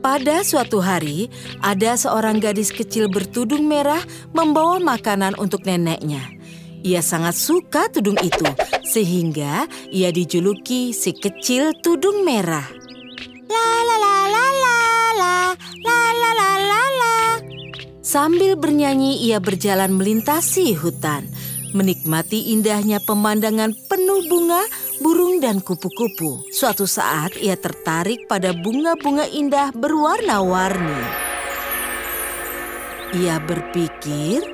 Pada suatu hari, ada seorang gadis kecil bertudung merah membawa makanan untuk neneknya. Ia sangat suka tudung itu, sehingga ia dijuluki si kecil tudung merah. La la la la la la la la la la la. Sambil bernyanyi, ia berjalan melintasi hutan, menikmati indahnya pemandangan penuh bunga, burung, dan kupu-kupu. Suatu saat ia tertarik pada bunga-bunga indah berwarna-warni. Ia berpikir,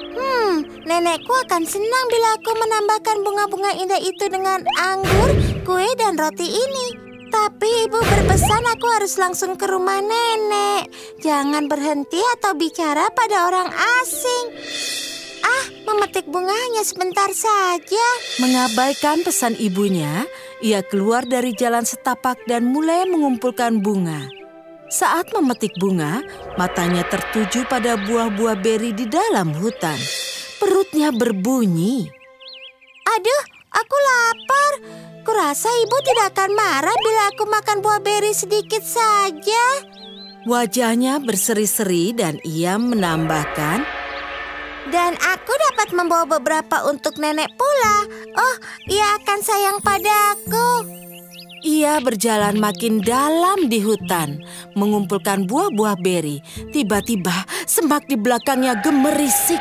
nenekku akan senang bila aku menambahkan bunga-bunga indah itu dengan anggur, kue, dan roti ini. Tapi ibu berpesan aku harus langsung ke rumah nenek. Jangan berhenti atau bicara pada orang asing. Memetik bunga hanya sebentar saja. Mengabaikan pesan ibunya, ia keluar dari jalan setapak dan mulai mengumpulkan bunga. Saat memetik bunga, matanya tertuju pada buah-buah beri di dalam hutan. Perutnya berbunyi. Aduh, aku lapar. Kurasa ibu tidak akan marah bila aku makan buah beri sedikit saja. Wajahnya berseri-seri dan ia menambahkan, dan aku dapat membawa beberapa untuk nenek pula. Oh, ia akan sayang padaku. Ia berjalan makin dalam di hutan, mengumpulkan buah-buah beri. Tiba-tiba, semak di belakangnya gemerisik.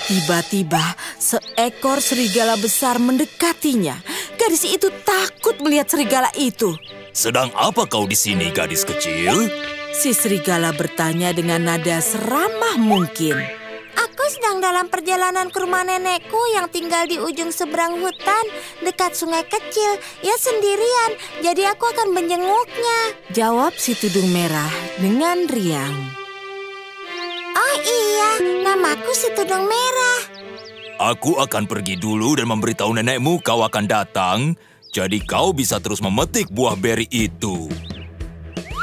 Tiba-tiba, seekor serigala besar mendekatinya. Gadis itu takut melihat serigala itu. Sedang apa kau di sini, gadis kecil? Si serigala bertanya dengan nada seramah mungkin. Aku sedang dalam perjalanan ke rumah nenekku yang tinggal di ujung seberang hutan dekat sungai kecil. Ia sendirian, jadi aku akan menjenguknya. Jawab si tudung merah dengan riang. Oh iya, namaku si tudung merah. Aku akan pergi dulu dan memberitahu nenekmu kau akan datang. Jadi kau bisa terus memetik buah beri itu.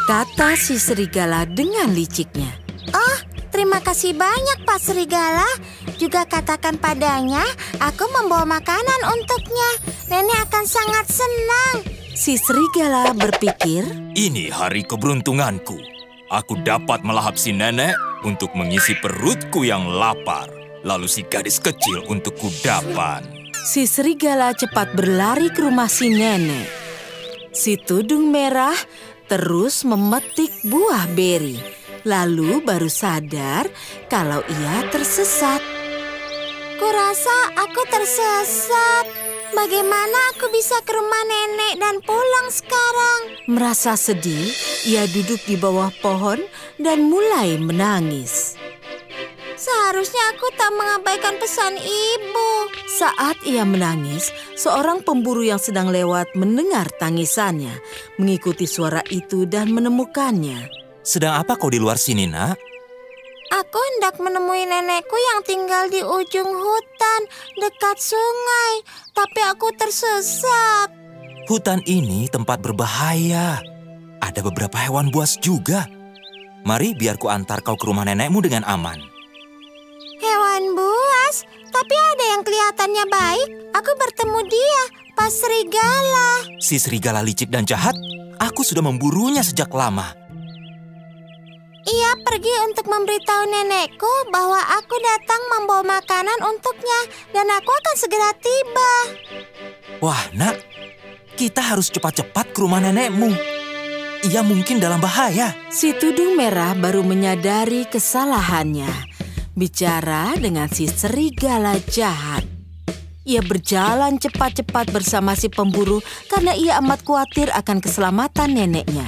Kata si serigala dengan liciknya. Oh, terima kasih banyak Pak Serigala. Juga katakan padanya, aku membawa makanan untuknya. Nenek akan sangat senang. Si serigala berpikir, ini hari keberuntunganku. Aku dapat melahap si nenek untuk mengisi perutku yang lapar. Lalu si gadis kecil untuk kudapan. Si serigala cepat berlari ke rumah si nenek. Si tudung merah terus memetik buah beri. Lalu baru sadar kalau ia tersesat. Kurasa aku tersesat. Bagaimana aku bisa ke rumah nenek dan pulang sekarang? Merasa sedih, ia duduk di bawah pohon dan mulai menangis. Seharusnya aku tak mengabaikan pesan ibu. Saat ia menangis, seorang pemburu yang sedang lewat mendengar tangisannya, mengikuti suara itu dan menemukannya. Sedang apa kau di luar sini, nak? Aku hendak menemui nenekku yang tinggal di ujung hutan dekat sungai, tapi aku tersesat. Hutan ini tempat berbahaya. Ada beberapa hewan buas juga. Mari biar ku antar kau ke rumah nenekmu dengan aman. Hewan buas? Tapi ada yang kelihatannya baik. Aku bertemu dia, Pak Serigala. Si serigala licik dan jahat, aku sudah memburunya sejak lama. Ia pergi untuk memberitahu nenekku bahwa aku datang membawa makanan untuknya dan aku akan segera tiba. Wah, nak, kita harus cepat-cepat ke rumah nenekmu. Ia mungkin dalam bahaya. Si tudung merah baru menyadari kesalahannya. Bicara dengan si serigala jahat. Ia berjalan cepat-cepat bersama si pemburu karena ia amat khawatir akan keselamatan neneknya.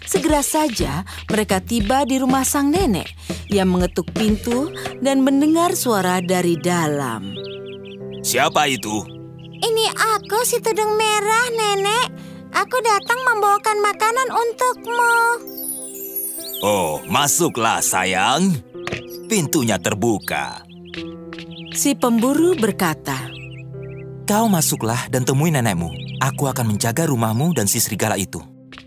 Segera saja mereka tiba di rumah sang nenek. Ia mengetuk pintu dan mendengar suara dari dalam. Siapa itu? Ini aku, si tudung merah, nenek. Aku datang membawakan makanan untukmu. Oh, masuklah sayang. Pintunya terbuka. Si pemburu berkata, kau masuklah dan temui nenekmu. Aku akan menjaga rumahmu dan si serigala itu.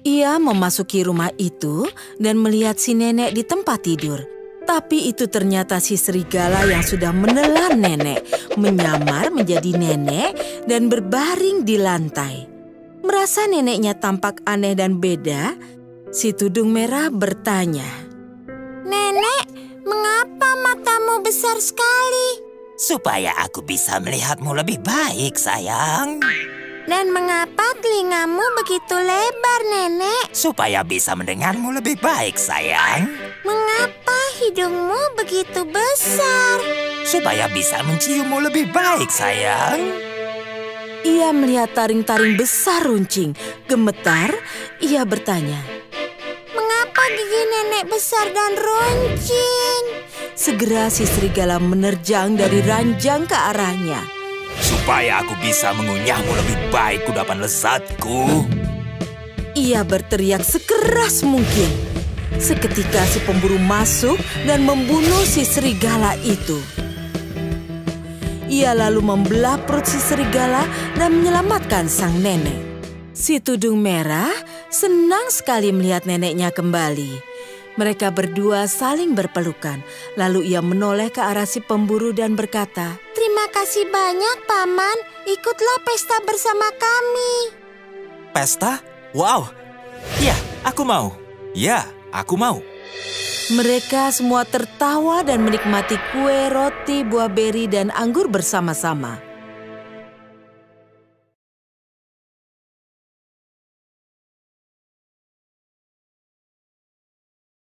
Ia memasuki rumah itu dan melihat si nenek di tempat tidur. Tapi itu ternyata si serigala yang sudah menelan nenek, menyamar menjadi nenek dan berbaring di lantai. Merasa neneknya tampak aneh dan beda, Si tudung merah bertanya, Nenek, mengapa matamu besar sekali? Supaya aku bisa melihatmu lebih baik, sayang. Dan mengapa telingamu begitu lebar, Nenek? Supaya bisa mendengarmu lebih baik, sayang. Mengapa hidungmu begitu besar? Supaya bisa menciummu lebih baik, sayang. ia melihat taring-taring besar runcing. Gemetar, ia bertanya, Mengapa gigi nenek besar dan runcing? segera si serigala menerjang dari ranjang ke arahnya. Supaya aku bisa mengunyahmu lebih baik kudapan lezatku. Ia berteriak sekeras mungkin. Seketika si pemburu masuk dan membunuh si serigala itu. Ia lalu membelah perut si serigala dan menyelamatkan sang nenek. Si tudung merah senang sekali melihat neneknya kembali. Mereka berdua saling berpelukan. Lalu ia menoleh ke arah si pemburu dan berkata, Terima kasih banyak, Paman. Ikutlah pesta bersama kami. Pesta? Wow. Ya, aku mau. Ya, aku mau. Mereka semua tertawa dan menikmati kue, roti, buah beri, dan anggur bersama-sama.